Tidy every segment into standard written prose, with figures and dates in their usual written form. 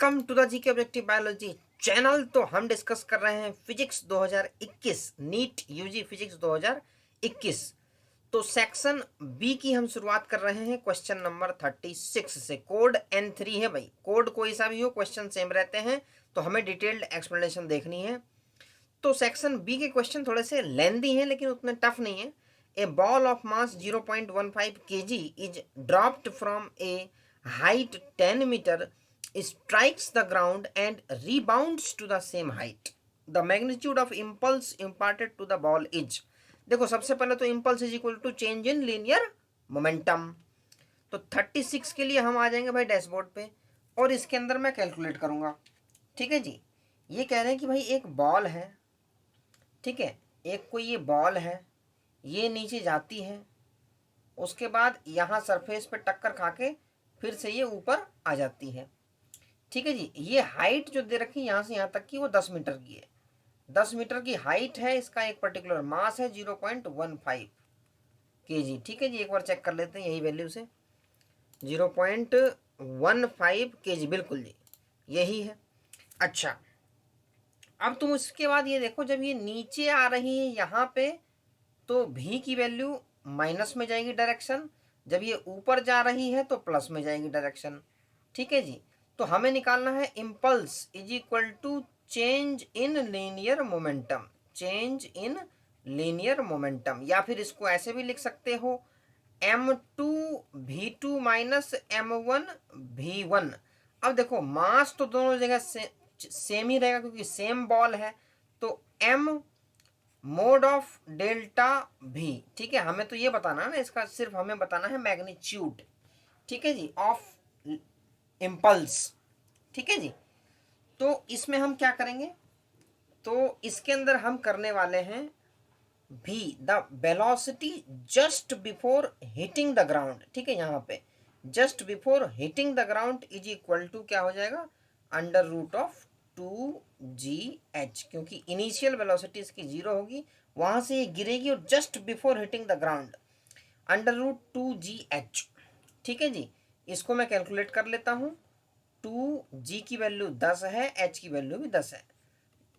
Welcome to the GK objective biology channel. तो हम discuss कर रहे हैं फिजिक्स 2021, नीट यूजी फिजिक्स 2021। तो सेक्शन बी की हम शुरुआत कर रहे हैं क्वेश्चन नंबर 36 से। कोड N3 है भाई, कोड कोई सा भी हो, क्वेश्चन सेम रहते हैं, तो हमें डिटेल्ड एक्सप्लेनेशन देखनी है। तो सेक्शन बी के क्वेश्चन थोड़े से लेंदी हैं लेकिन उतने टफ नहीं है। A ball of mass 0.15 kg is dropped from a height 10 metre, strikes the ground and rebounds to the same height. The magnitude of impulse imparted to the ball is। देखो सबसे पहले तो impulse is equal to change in linear momentum। तो 36 के लिए हम आ जाएंगे भाई डैशबोर्ड पे और इसके अंदर मैं कैलकुलेट करूंगा। ठीक है जी, ये कह रहे हैं कि भाई एक बॉल है, ठीक है, एक कोई ये बॉल है, ये नीचे जाती है, उसके बाद यहाँ सरफेस पे टक्कर खा के फिर से ये ऊपर आ जाती है। ठीक है जी, ये हाइट जो दे रखी है यहाँ से यहाँ तक की वो 10 मीटर की है। 10 मीटर की हाइट है, इसका एक पर्टिकुलर मास है 0.15 kg। ठीक है जी, एक बार चेक कर लेते हैं यही वैल्यू से। 0.15 kg, बिल्कुल जी यही है। अच्छा, अब तुम इसके बाद ये देखो, जब ये नीचे आ रही है यहाँ पे तो v की वैल्यू माइनस में जाएगी डायरेक्शन, जब ये ऊपर जा रही है तो प्लस में जाएगी डायरेक्शन। ठीक है जी, तो हमें निकालना है impulse is equal to change in linear momentum. Change in linear momentum, या फिर इसको ऐसे भी लिख सकते हो m2 v2 minus m1 v1। अब देखो मास तो दोनों जगह सेम ही रहेगा क्योंकि सेम बॉल है, तो m mode of delta v। ठीक है, हमें तो ये बताना है ना, इसका सिर्फ हमें बताना है मैग्नीट्यूड। ठीक है जी, ऑफ इम्पल्स। ठीक है जी, तो इसमें हम क्या करेंगे, तो इसके अंदर हम करने वाले हैं v the velocity just before hitting the ground. ठीक है, यहाँ पे just before hitting the ground is equal to क्या हो जाएगा, अंडर रूट ऑफ 2gh, क्योंकि इनिशियल वेलोसिटी इसकी 0 होगी, वहां से ये गिरेगी और just before hitting the ground under root 2gh। ठीक है जी, इसको मैं कैलकुलेट कर लेता हूँ। 2g की वैल्यू 10 है, h की वैल्यू भी 10 है,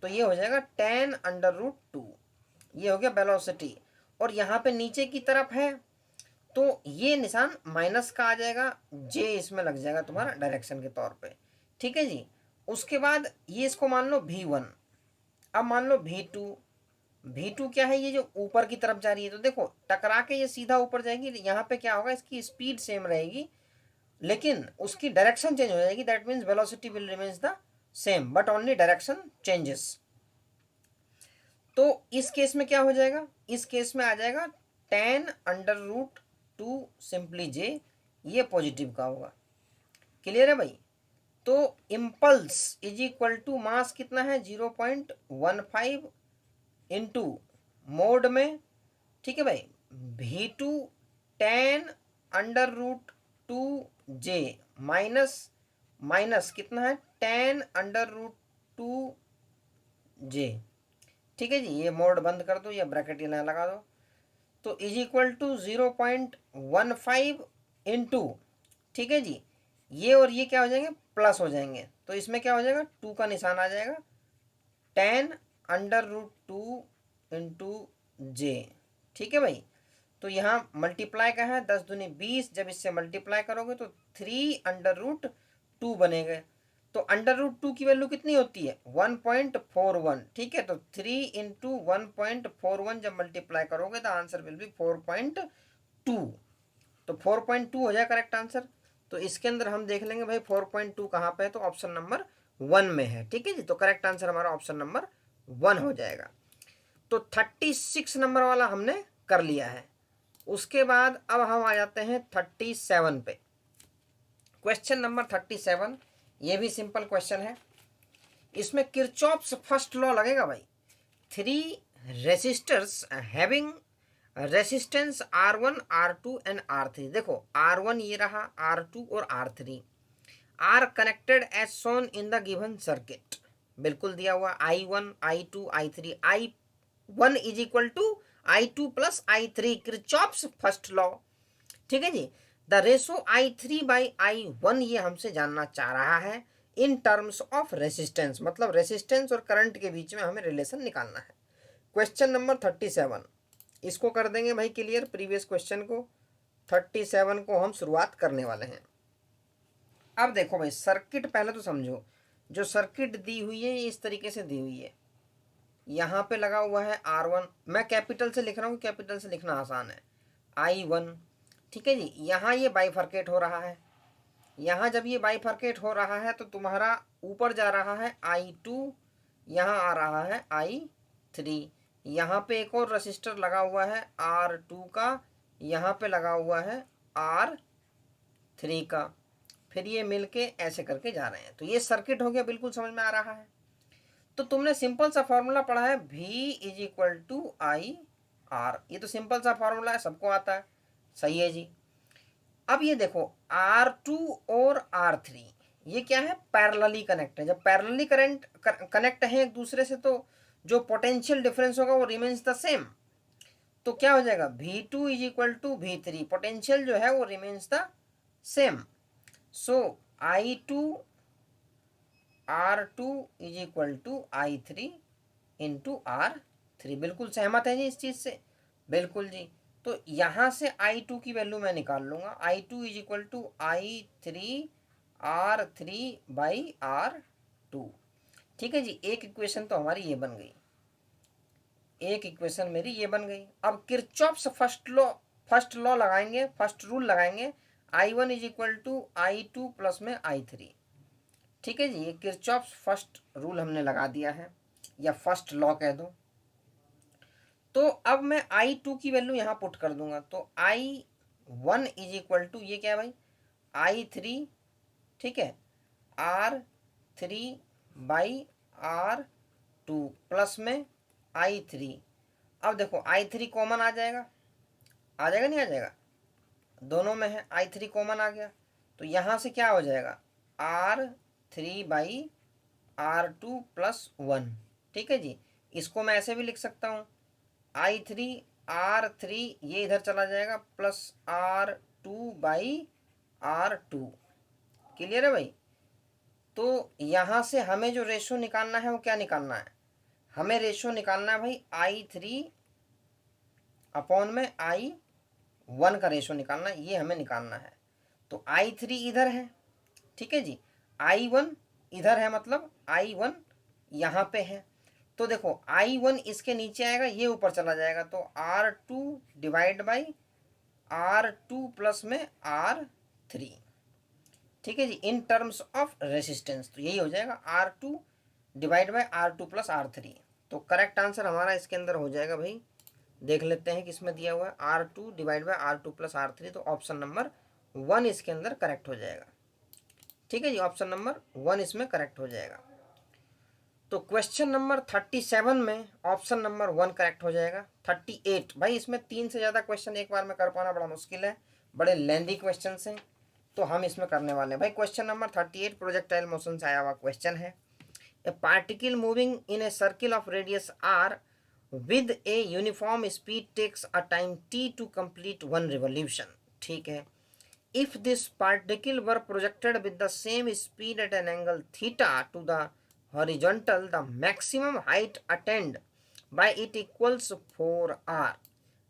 तो ये हो जाएगा 10 अंडर रूट 2। ये हो गया वेलोसिटी, और यहाँ पे नीचे की तरफ है तो ये निशान माइनस का आ जाएगा, j इसमें लग जाएगा तुम्हारा डायरेक्शन के तौर पे। ठीक है जी, उसके बाद ये इसको मान लो v1, अब मान लो v2। v2 क्या है, ये जो ऊपर की तरफ जा रही है, तो देखो टकरा के ये सीधा ऊपर जाएगी, यहाँ पे क्या होगा, इसकी स्पीड सेम रहेगी लेकिन उसकी डायरेक्शन चेंज हो जाएगी। That means velocity will remains the same but only direction changes. तो इस केस में क्या हो जाएगा, इस केस में आ जाएगा 10 अंडर रूट 2 सिंपली j, ये पॉजिटिव का होगा। क्लियर है भाई, तो impulse is equal to mass कितना है 0.15 इंटू मोड में, ठीक है भाई, v2 10 under root 2j minus minus कितना है 10 अंडर रूट 2j। ठीक है जी, ये मोड बंद कर दो या ब्रैकेट यहाँ लगा दो, तो इज इक्वल टू 0.15 इंटू, ठीक है जी, ये और ये क्या हो जाएंगे, प्लस हो जाएंगे, तो इसमें क्या हो जाएगा 2 का निशान आ जाएगा, 10 अंडर रूट 2 इंटू j। ठीक है भाई, तो यहाँ मल्टीप्लाई का है 10 दूनी 20, जब इससे मल्टीप्लाई करोगे तो 3 अंडर रूट 2 बनेगा, तो अंडर रूट 2 की वैल्यू कितनी होती है 1.41। ठीक है, तो 3 इंटू 1.41 जब मल्टीप्लाई करोगे तो आंसर विल बी 4.2, तो 4.2 हो जाए करेक्ट आंसर। तो इसके अंदर हम देख लेंगे भाई 4.2 कहाँ पे है, तो ऑप्शन नंबर 1 में है। ठीक है जी, तो करेक्ट आंसर हमारा ऑप्शन नंबर 1 हो जाएगा। तो 36 नंबर वाला हमने कर लिया है। उसके बाद अब हम आ जाते हैं 37 पे। क्वेश्चन नंबर 37, ये भी सिंपल क्वेश्चन है, इसमें किरचॉफ्स फर्स्ट लॉ लगेगा भाई। 3 resistors having resistance R1 R2 and R3। देखो R1 ये रहा, R2 और R3 are connected as shown in the given circuit. बिल्कुल दिया हुआ I1 I2 I3, I1 is equal to I2 plus I3, Kirchhoff's first law. ठीक है जी, the ratio I3 by I1 ये हमसे जानना चाह रहा है। इन टर्म्स ऑफ रेसिस्टेंस, मतलब रेसिस्टेंस और करंट के बीच में हमें रिलेशन निकालना है। क्वेश्चन नंबर 37 इसको कर देंगे भाई क्लियर, प्रीवियस क्वेश्चन को 37 को हम शुरुआत करने वाले हैं। अब देखो भाई सर्किट पहले तो समझो, जो सर्किट दी हुई है ये इस तरीके से दी हुई है, यहाँ पे लगा हुआ है R1, मैं कैपिटल से लिख रहा हूँ, कैपिटल से लिखना आसान है, I1, ठीक है जी। यहाँ ये बाइफर्केट हो रहा है, यहाँ जब ये बाइफर्केट हो रहा है तो तुम्हारा ऊपर जा रहा है I2, यहाँ आ रहा है I3, यहाँ पे एक और रजिस्टर लगा हुआ है R2 का, यहाँ पे लगा हुआ है R3 का, फिर ये मिलके ऐसे करके जा रहे हैं। तो ये सर्किट हो गया, बिल्कुल समझ में आ रहा है। तो तुमने सिंपल सा फॉर्मूला पढ़ा है V is equal to I R, ये तो सिंपल सा फॉर्मूला है, सबको आता है, सही है जी। अब ये देखो R2 और R3 ये क्या है, पैरेलली कनेक्ट है। जब पैरेलली करंट कनेक्ट है एक दूसरे से तो जो पोटेंशियल डिफरेंस होगा वो रिमेन्स द सेम। तो क्या हो जाएगा V2 is equal to V3, potential जो है वो remains the same. So I2 R2 is equal to I3 into R3, बिल्कुल सहमत है जी इस चीज से, बिल्कुल जी। तो यहां से I2 की वैल्यू मैं निकाल लूंगा, I2 is equal to I3 R3 by R2, ठीक है जी। एक इक्वेशन तो हमारी ये बन गई, एक इक्वेशन मेरी ये बन गई। अब किरचॉफ्स फर्स्ट लॉ लगाएंगे, फर्स्ट रूल लगाएंगे, I1 is equal to I2 plus में I3, ठीक है जी। ये किरचॉफ्स फर्स्ट रूल हमने लगा दिया है, या फर्स्ट लॉ कह दो। तो अब मैं I2 की वैल्यू यहां पुट कर दूंगा, तो I1 इज इक्वल टू ये क्या है भाई I3, ठीक है, R3 बाई R2 प्लस में I3। अब देखो I3 कॉमन आ जाएगा, आ जाएगा नहीं आ जाएगा, दोनों में है, I3 कॉमन आ गया, तो यहां से क्या हो जाएगा R3 बाई R2 प्लस 1, ठीक है जी। इसको मैं ऐसे भी लिख सकता हूँ I3 R3 ये इधर चला जाएगा plus R2 by R2, clear है भाई। तो यहां से हमें जो रेशो निकालना है वो क्या निकालना है, हमें रेशो निकालना है भाई I3 अपॉन में I1 का रेशो निकालना है, ये हमें निकालना है। तो I3 इधर है, ठीक है जी, I1 इधर है, मतलब I1 यहाँ पे है। तो देखो I1 इसके नीचे आएगा, ये ऊपर चला जाएगा, तो R2 divide by R2 plus में R3, ठीक है जी, इन टर्म्स ऑफ रेसिस्टेंस। तो यही हो जाएगा R2 divide by R2 plus R3। तो करेक्ट आंसर हमारा इसके अंदर हो जाएगा भाई, देख लेते हैं किसमें दिया हुआ है, R2 divide by R2 plus R3, तो ऑप्शन नंबर 1 इसके अंदर करेक्ट हो जाएगा, ठीक है जी, ऑप्शन नंबर 1 इसमें करेक्ट हो जाएगा। तो क्वेश्चन नंबर 37 में ऑप्शन नंबर 1 करेक्ट हो जाएगा। 38 भाई इसमें 3 से ज़्यादा क्वेश्चन एक बार में कर पाना बड़ा मुश्किल है, बड़े लेंदी क्वेश्चन हैं, तो हम इसमें करने वाले हैं भाई। क्वेश्चन नंबर 38 प्रोजेक्टाइल मोशन से आया हुआ क्वेश्चन है। A particle moving in a circle of radius R with a uniform speed takes a time t to complete 1 revolution, ठीक है। If this particle were projected with the same speed at an angle theta to the horizontal, the maximum height attained by it equals 4r.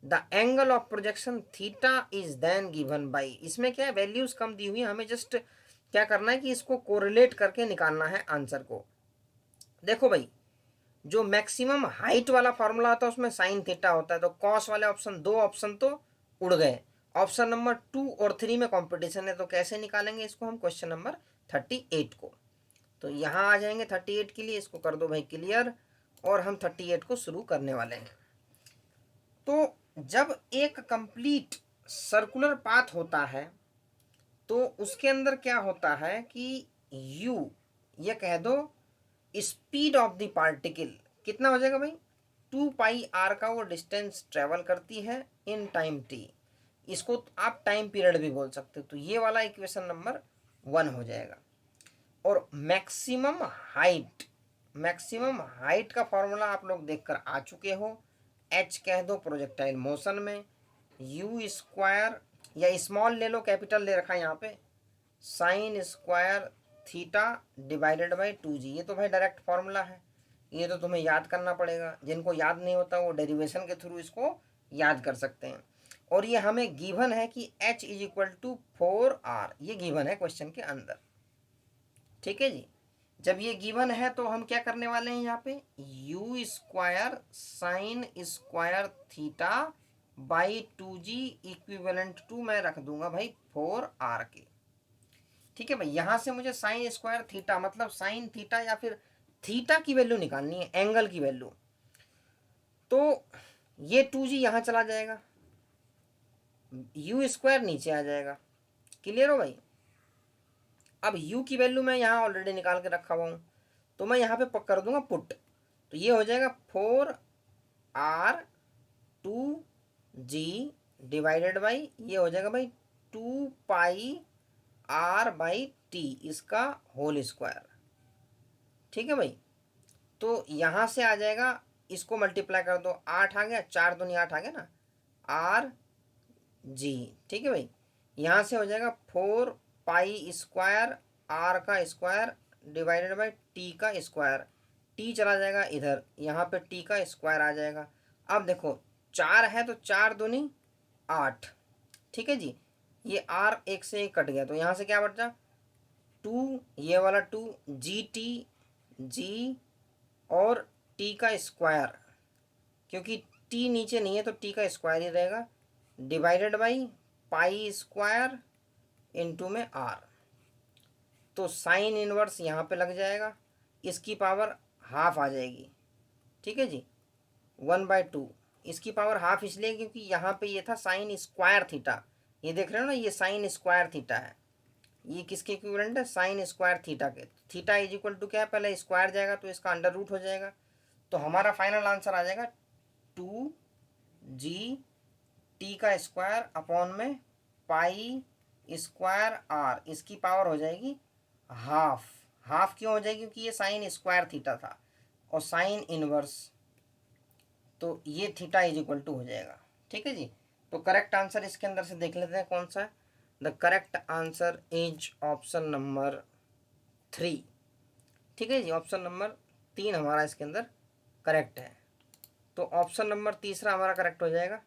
The angle of projection theta is then given by, इसमें क्या है values कम दी हुई है, हमें just क्या करना है कि इसको कोरिलेट करके निकालना है आंसर को। देखो भाई जो मैक्सिमम हाइट वाला फॉर्मूला होता है उसमें साइन थीटा होता है, तो कॉस वाले ऑप्शन, दो ऑप्शन तो उड़ गए। ऑप्शन नंबर 2 और 3 में कंपटीशन है, तो कैसे निकालेंगे इसको हम क्वेश्चन नंबर 38 को। तो यहाँ आ जाएंगे 38 के लिए, इसको कर दो भाई क्लियर, और हम 38 को शुरू करने वाले हैं। तो जब एक कंप्लीट सर्कुलर पाथ होता है तो उसके अंदर क्या होता है कि u ये कह दो स्पीड ऑफ द पार्टिकल कितना हो जाएगा भाई 2 पाई r का वो डिस्टेंस ट्रेवल करती है इन टाइम t, इसको आप टाइम पीरियड भी बोल सकते हो। तो ये वाला इक्वेशन नंबर 1 हो जाएगा। और मैक्सिमम हाइट का फॉर्मूला आप लोग देखकर आ चुके हो, h कह दो प्रोजेक्टाइल मोशन में, u स्क्वायर या स्मॉल ले लो कैपिटल ले रखा है यहाँ पे, sign square theta divided by 2g। ये तो भाई डायरेक्ट फॉर्मूला है, ये तो तुम्हें याद करना पड़ेगा। जिनको याद नहीं होता वो डेरिवेशन के थ्रू इसको याद कर सकते हैं। और ये हमें गिवन है कि h is equal to 4r, ये गिवन है क्वेश्चन के अंदर। ठीक है जी। जब ये गिवन है तो हम क्या करने वाले हैं यहाँ पे, u square sine square theta by 2g equivalent to मैं रख दूंगा भाई 4r के। ठीक है भाई, यहां से मुझे साइन स्क्वायर थीटा मतलब साइन थीटा या फिर थीटा की वैल्यू निकालनी है, एंगल की वैल्यू। तो ये 2g यहां चला जाएगा, यू स्क्वायर नीचे आ जाएगा। क्लियर हो भाई। अब u की वैल्यू मैं यहाँ ऑलरेडी निकाल के रखा हुआ हूँ, तो मैं यहाँ पे कर दूंगा पुट। तो ये हो जाएगा 4r 2g डिवाइडेड बाई, ये हो जाएगा भाई 2 पाई r बाई t इसका होल स्क्वायर। ठीक है भाई। तो यहाँ से आ जाएगा, इसको मल्टीप्लाई कर दो, 8 आ गया, 4 दूनी 8 आ गया ना, r g। ठीक है भाई। यहाँ से हो जाएगा 4 पाई स्क्वायर r का स्क्वायर डिवाइडेड बाई t का स्क्वायर। t चला जाएगा इधर, यहाँ पे t का स्क्वायर आ जाएगा। अब देखो 4 है तो 4 दूनी 8। ठीक है जी। ये r एक से एक कट गया, तो यहाँ से क्या बचा 2, ये वाला 2 g और t का स्क्वायर, क्योंकि t नीचे नहीं है तो t का स्क्वायर ही रहेगा, divided by pi square into में r। तो साइन इनवर्स यहाँ पे लग जाएगा, इसकी पावर हाफ आ जाएगी। ठीक है जी। 1/2 इसकी पावर हाफ इसलिए क्योंकि यहाँ पे ये था साइन स्क्वायर थीटा, ये देख रहे हो ना, ये साइन स्क्वायर थीटा है। ये किसके इक्विवेलेंट है, साइन स्क्वायर थीटा के। थीटा इज इक्वल टू क्या है, पहले स्क्वायर जाएगा तो इसका अंडर रूट हो जाएगा। तो हमारा फाइनल आंसर आ जाएगा 2g t का स्क्वायर अपॉन में पाई स्क्वायर r, इसकी पावर हो जाएगी हाफ। हाफ क्यों हो जाएगी, क्योंकि ये साइन स्क्वायर थीटा था और साइन इनवर्स, तो ये थीटा इज इक्वल टू हो जाएगा। ठीक है जी। तो करेक्ट आंसर इसके अंदर से देख लेते हैं कौन सा है। The correct answer is option number 3। ठीक है जी। ऑप्शन नंबर 3 हमारा इसके अंदर करेक्ट है। तो ऑप्शन नंबर तीसरा हमारा करेक्ट हो जाएगा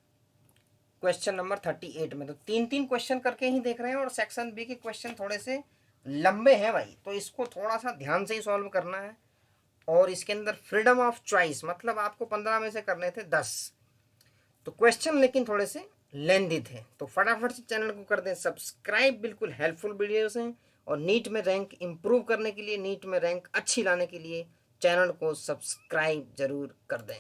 क्वेश्चन नंबर 38 में। तो 3 क्वेश्चन करके ही देख रहे हैं, और सेक्शन बी के क्वेश्चन थोड़े से लंबे हैं भाई, तो इसको थोड़ा सा ध्यान से ही सॉल्व करना है। और इसके अंदर फ्रीडम ऑफ चॉइस, मतलब आपको 15 में से करने थे 10, तो क्वेश्चन लेकिन थोड़े से लेंदी थे। तो फटाफट से चैनल को कर दें सब्सक्राइब, बिल्कुल हेल्पफुल वीडियोस हैं। और नीट में रैंक इंप्रूव करने के लिए, नीट में रैंक अच्छी लाने के लिए चैनल को सब्सक्राइब जरूर कर दें।